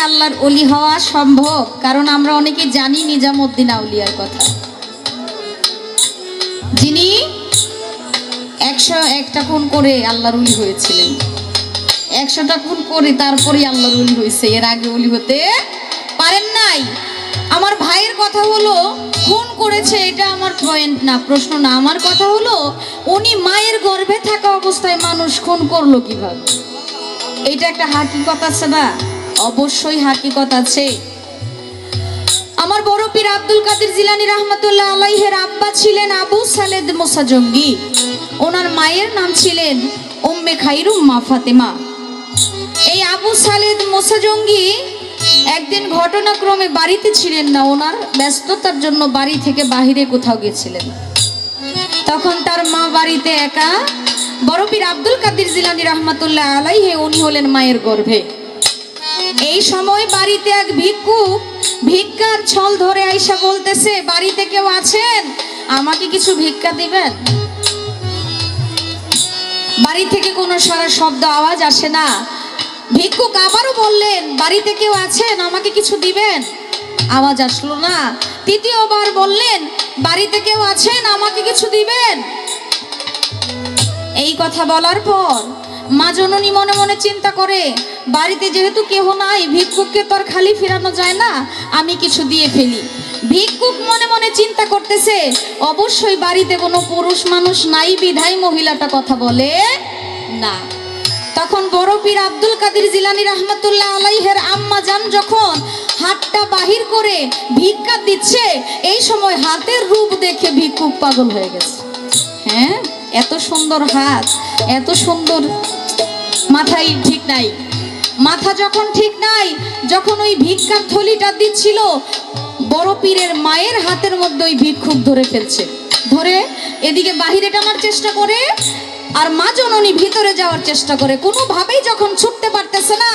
আল্লাহর ওলি হওয়া সম্ভব? কারণ আমরা অনেকে জানি নিজামুদ্দিন আউলিয়ার কথা, যিনি 101টা খুন করে আল্লাহর ওলি হয়েছিলেন। 100টা খুন করে তারপরে আল্লাহর ওলি হয়েছে, এর আগে ওলি হতে পারেন নাই। আমার ভাইয়ের কথা হলো খুন করেছে, এটা আমার পয়েন্ট না, প্রশ্ন না। আমার কথা হলো উনি মায়ের গর্ভে থাকা অবস্থায় মানুষ খুন করলো কিভাবে? এটা একটা হাকিকত আছে না? অবশ্যই হাকিকত আছে। আমার বড় পীর আব্দুল কাদের জিলানী রাহমাতুল্লাহ আলাইহির আব্বা ছিলেন আবু সালেদ মুসা জঙ্গি, ওনার মায়ের নাম ছিলেন উম্মে খাইরুম মা ফাতেমা। এই আবু সালেদ মুসা জঙ্গি একদিন ঘটনাক্রমে বাড়িতে ছিলেন না, ওনার ব্যস্ততার জন্য বাড়ি থেকে বাহিরে কোথাও গেছিলেন। তখন তার মা বাড়িতে একা। বড় পীর আব্দুল কাদের জিলানী রাহমাতুল্লাহ আলাইহি উনি হলেন মায়ের গর্ভে। এই সময় বাড়িতে এক ভিক্ষুক ভিক্ষার ছল ধরে আইসা বলতেছে, বাড়িতে কেউ আছেন? আমাকে কিছু ভিক্ষা দিবেন। বাড়ি থেকে কোনো সারা শব্দ আওয়াজ আসে না। ভিক্ষুক আবারও বললেন, বাড়িতে কেউ আছেন? আমাকে কিছু দিবেন। আওয়াজ আসলো না। তৃতীয়বার বললেন, বাড়িতে কেউ আছেন? আমাকে কিছু দিবেন। এই কথা বলার পর মা জননী মনে মনে চিন্তা করে, বাড়িতে যেহেতু কেহ নাই, ভিক্ষুককে তো আর খালি ফিরানো যায় না, আমি কিছু দিয়ে ফেলি। ভিক্ষুক মনে মনে চিন্তা করতেছে, অবশ্যই বাড়িতে কোনো পুরুষ মানুষ নাই বিধায় মহিলাটা কথা বলে না। তখন বড় পীর আব্দুল কাদের জিলানী রাহমাতুল্লাহ আলাইহির আম্মা জান যখন হাতটা বাহির করে ভিক্ষা দিচ্ছে, এই সময় হাতের রূপ দেখে ভিক্ষুক পাগল হয়ে গেছে। হ্যাঁ, এত সুন্দর হাত, এত সুন্দর, মাথায় ঠিক নাই। মাথা যখন ঠিক নাই, যখন ওই ভিক্ষার থলিটা দিচ্ছিল, বড় পীরের মায়ের হাতের মধ্যে ওই ভিক্ষুক ধরে ফেলছে। ধরে এদিকে বাহিরে টানার চেষ্টা করে, আর মা জননী ভিতরে যাওয়ার চেষ্টা করে। কোনোভাবেই যখন ছুটতে পারতেছে না,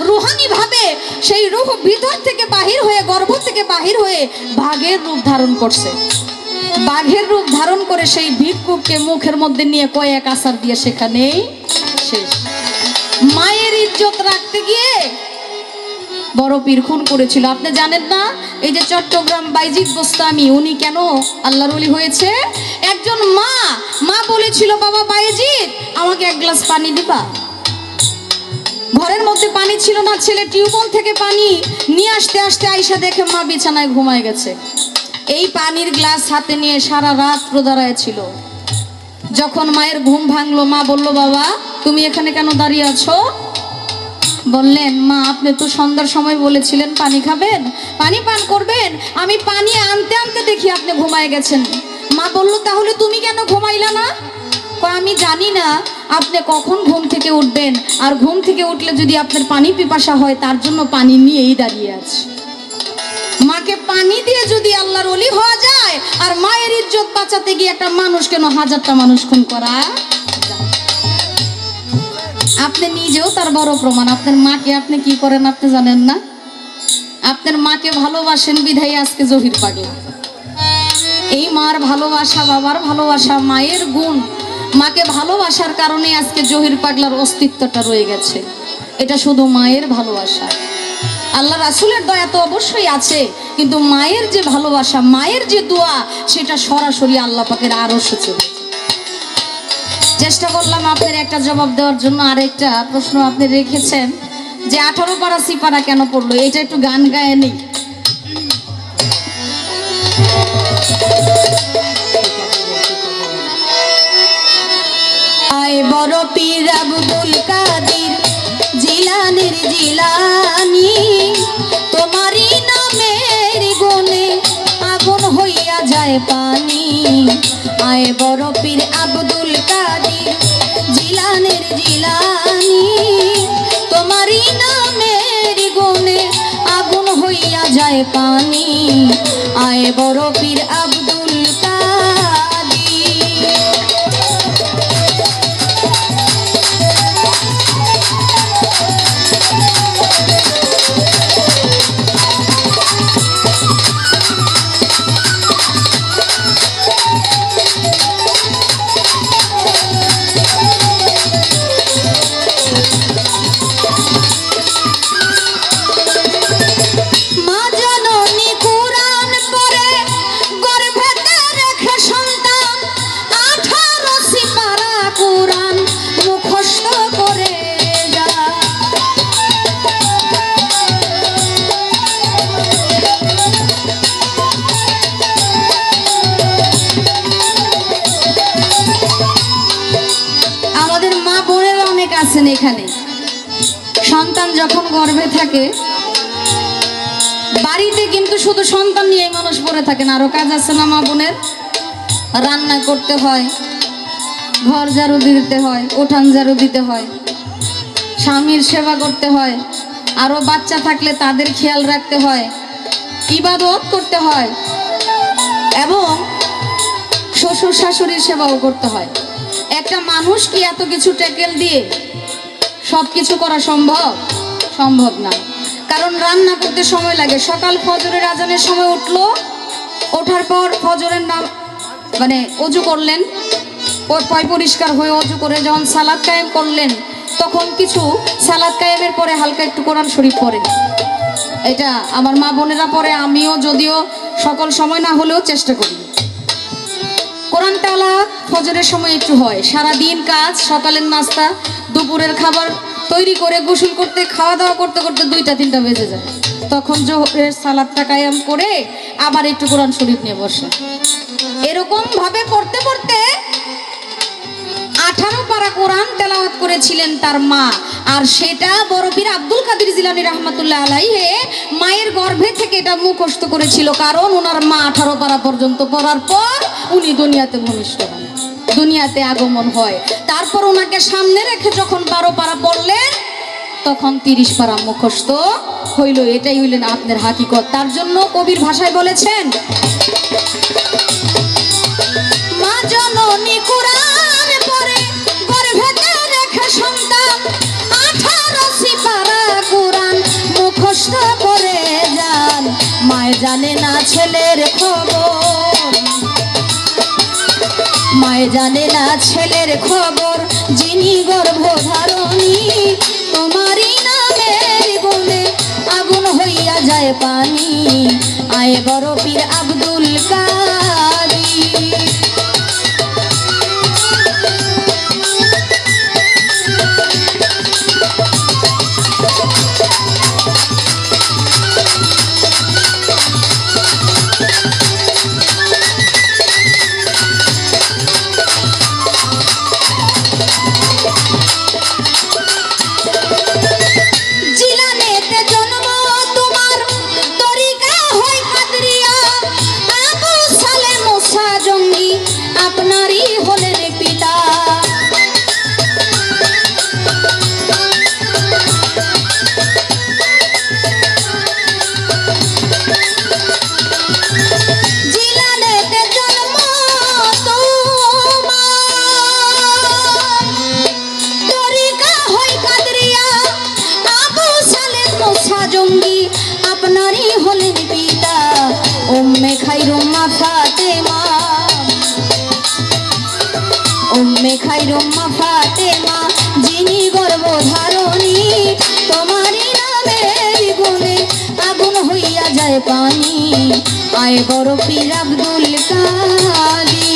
রুহানি ভাবে সেই রূহ ভিতর থেকে বাহির হয়ে, গর্ভ থেকে বাহির হয়ে বাঘের রূপ ধারণ করছে। বাঘের রূপ ধারণ করে সেই ভিক্ষুককে মুখের মধ্যে নিয়ে কয়েক আছাড় দিয়ে সেখানেই শেষ। মায়ের ইজ্জত রাখতে গিয়ে বড় পীর খুন করেছিল। আপনি জানেন না, এই যে চট্টগ্রাম বাইজিদ বোস্তামি, উনি কেন আল্লাহর ওলি হয়েছে? একজন মা বলেছিল, বাবা বাইজিদ, আমাকে এক গ্লাস পানি দিবা। ঘরের মধ্যে পানি ছিল না, ছেলে টিউবওয়েল থেকে পানি নিয়ে আসতে আসতে আইসা দেখে মা বিছানায় ঘুমায় গেছে। এই পানির গ্লাস হাতে নিয়ে সারা রাত দাঁড়ায় ছিল। যখন মায়ের ঘুম ভাঙলো, মা বলল, বাবা তুমি এখানে কেন দাঁড়িয়ে আছো? বললেন, মা আপনি তো সন্ধ্যার সময় বলেছিলেন পানি খাবেন, পানি পান করবেন, আমি পানি আনতে আনতে দেখি আপনি ঘুমায় গেছেন। মা বলল, তাহলে তুমি কেন ঘুমাইলা না? আমি জানি না আপনি কখন ঘুম থেকে উঠবেন, আর ঘুম থেকে উঠলে যদি আপনার পানি পিপাসা হয়, তার জন্য পানি নিয়েই দাঁড়িয়ে আছে। মাকে পানি দিয়ে যদি আল্লাহর ওলি হওয়া যায়, আর মায়ের ইজ্জত বাঁচাতে গিয়ে একটা মানুষ কেন হাজারটা মানুষ খুন করা? আপনি নিজেও তার বড় প্রমাণ। আপনার মাকে আপনি কি করেন আপনি জানেন না? আপনার মাকে ভালোবাসেন বিধায় আজকে জহির পাগলা। এই মার ভালোবাসা, বাবার ভালোবাসা, মায়ের গুণ, মাকে ভালোবাসার কারণে আজকে জহির পাগলার অস্তিত্বটা রয়ে গেছে। এটা শুধু মায়ের ভালোবাসা। আল্লাহ রাসূলের দয়া তো অবশ্যই আছে, কিন্তু মায়ের যে ভালোবাসা, মায়ের যে দোয়া, সেটা সরাসরি আল্লাহ পাকের আরশে চলে। চেষ্টা করলাম আপনার একটা জবাব দেওয়ার জন্য। আরেকটা প্রশ্ন আপনি রেখেছেন যে 18 পারা সিপারা কেন পড়লো, এটা একটু গান গায়ে নেই। আয় বড় পীর আব্দুল কাদের জিলানীর জিলানী, তোমারই নামের গুণে আগুন হইয়া যায় পানি। আয় বড় পীর আব্দুল কাদের জিলানীর জিলানী, তোমারই নামের গুণে আগুন হইয়া যায় পানি। আয় বড় পীর আব্দুল আছেন এখানে, সন্তান যখন গর্ভে থাকে বাড়িতে কিন্তু শুধু সন্তান নিয়ে মানুষ পড়ে থাকেন, আরো কাজ আছে না মা বোনের? রান্না করতে হয়, ঘর ঝাড়ু দিতে হয়, উঠান ঝাড়ু দিতে হয়, স্বামীর সেবা করতে হয়, আরো বাচ্চা থাকলে তাদের খেয়াল রাখতে হয়, ইবাদত করতে হয় এবং শ্বশুর শাশুড়ির সেবাও করতে হয়। একটা মানুষ কি এত কিছু ট্যাকেল দিয়ে সব কিছু করা সম্ভব? সম্ভব না। কারণ রান্না করতে সময় লাগে। সকাল ফজরের আজানের সময় উঠলো, ওঠার পর ফজরের নাম মানে অজু করলেন, পয় পরিষ্কার হয়ে অজু করে যখন সালাদ কায়েম করলেন, তখন কিছু সালাদ কায়েমের পরে হালকা একটু কোরআন শরীফ পড়ে। এটা আমার মা বোনেরা পরে, আমিও যদিও সকল সময় না হলেও চেষ্টা করি। কোরআন তেলাওয়াত ফজরের সময় একটু হয়। সারা দিন কাজ, সকালের নাস্তা, দুপুরের খাবার তৈরি করে গোসল করতে, খাওয়া দাওয়া করতে করতে 2টা-3টা বেজে যায়। তখন জোহরের সালাদটা কায়েম করে আবার একটু কোরআন শরীফ নিয়ে বসে। এরকম ভাবে পড়তে পড়তে 18 পারা কোরআন তেলাওয়াত করেছিলেন তার মা। আর সেটা বড় পীর আব্দুল কাদের জিলানী রাহমাতুল্লাহ আলাইহি মায়ের গর্ভে থেকে এটা মুখস্থ করেছিল। কারণ ওনার মা 18 পারা পর্যন্ত পড়ার পর উনি দুনিয়াতে ভূমিষ্ঠ হন, দুনিয়াতে আগমন হয়। তারপর ওনাকে সামনে রেখে যখন 12 পারা পড়লেন, তখন 30 পারা মুখস্থ হইল। এটাই হইলেন আপনার হাকিকত। তার জন্য কবির ভাষায় বলেছেন, মা জননী কোরআন পড়ে গর্ভেতে রেখে সন্তান, 18 পারা কোরআন মুখস্থ করে যান। মায় জানে না ছেলের খবর, মায় জানে না ছেলের খবর, যিনি গর্ভধারণী। তোমারই নামের গুণে আগুন হইয়া যায় পানি। আয় বড় পীর আব্দুল কাদের। আপনারই হলেন পিতা। উম্মে খাইরুম মা ফাতেমা, উম্মে খাইরুম মা ফাতেমা, যিনি গর্ভধারণী। তোমারই নামের গুণে আগুন হইয়া যায় পানি। আয় বড় পীর আব্দুল কাদের।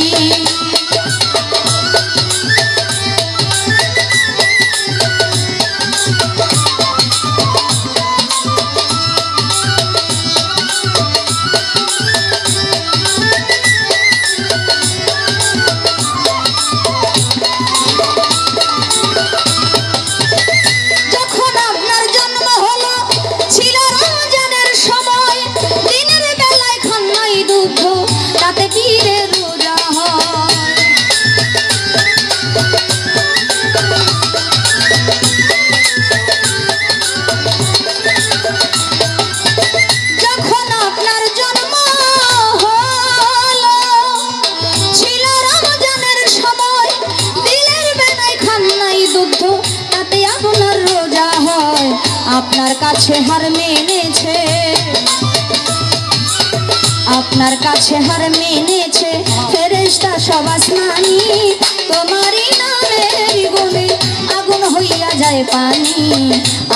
আপনার কাছে হার মেনেছে, আপনার কাছে হার মেনেছে ফেরেশতা সব আসমানি। তোমারই নামের গুণে আগুন হইয়া যায় পানি।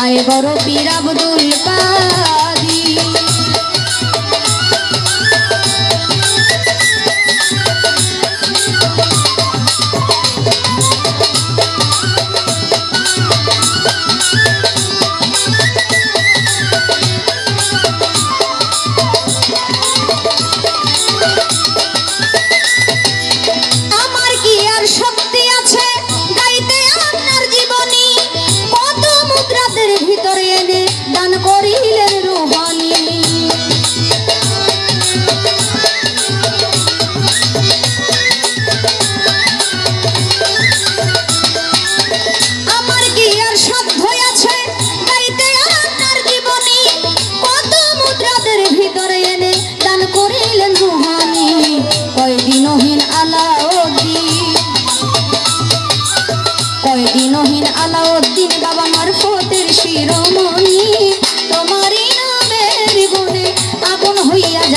আয় বড় পীর আব্দুল কাদের।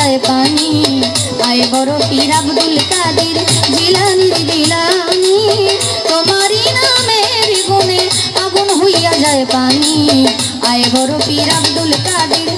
যায় পানি। আয় বড় পীর আব্দুল কাদের জিলানী জিলানী, তোমারই নামের গুণে আগুন হইয়া যায় পানি। আয় বড় পীর আব্দুল কাদের